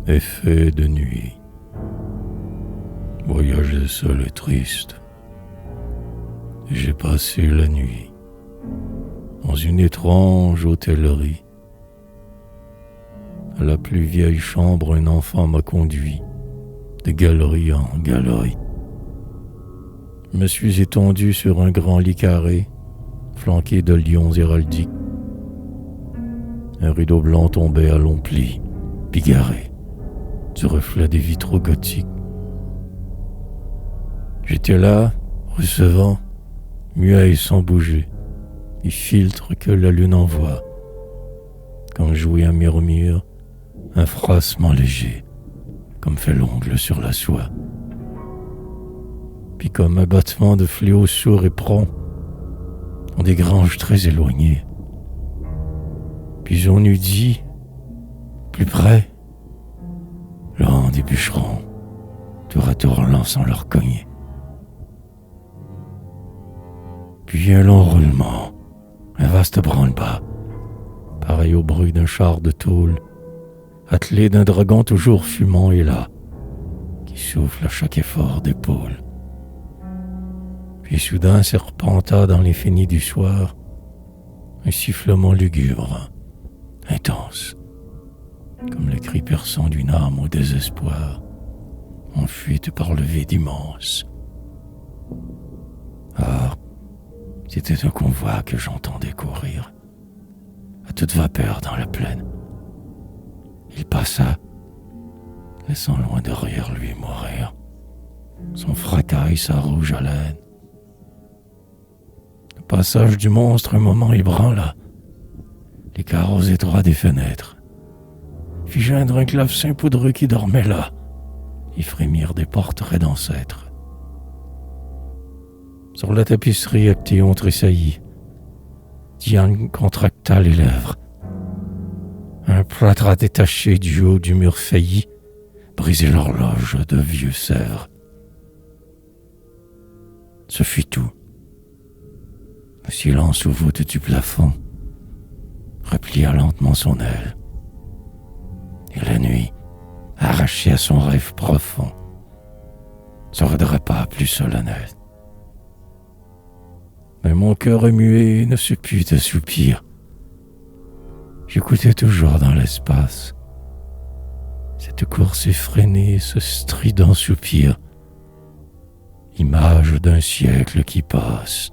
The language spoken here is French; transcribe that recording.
est fait de nuit. Voyager seul et triste. Et j'ai passé la nuit dans une étrange hôtellerie. À la plus vieille chambre, un enfant m'a conduit de galerie en galerie. Je me suis étendu sur un grand lit carré, flanqué de lions héraldiques. Un rideau blanc tombait à longs plis, bigarré, du reflet des vitraux gothiques. J'étais là, recevant, muet et sans bouger, les filtres que la lune envoie, quand jouait un murmure, un froissement léger, comme fait l'ongle sur la soie. Puis comme un battement de fléaux sourds et prompts, dans des granges très éloignées. Puis on eût dit, plus près, là des bûcherons, tour à tour lançant leur cognée. Puis un long roulement, un vaste branle-bas, pareil au bruit d'un char de tôle, attelé d'un dragon toujours fumant et là, qui souffle à chaque effort d'épaule. Puis soudain serpenta dans l'infini du soir un sifflement lugubre, intense, comme le cri perçant d'une âme au désespoir, en fuite par le vide immense. Ah, c'était un convoi que j'entendais courir, à toute vapeur dans la plaine. Il passa, laissant loin derrière lui mourir son fracas et sa rouge haleine. Le passage du monstre un moment ébranla les carreaux étroits des fenêtres, fit geindre un clavecin poudreux qui dormait là, et frémir des portraits d'ancêtres. Sur la tapisserie, Heptéon tressaillit. Diane contracta les lèvres. Un plâtre détaché du haut du mur failli brisait l'horloge de vieux Sèvres. Ce fut tout. Le silence aux voûtes du plafond replia lentement son aile. Et la nuit, arrachée à son rêve profond, se redressa plus solennel. Mais mon cœur remué ne se put assoupir. J'écoutais toujours dans l'espace cette course effrénée, ce strident soupir, image d'un siècle qui passe.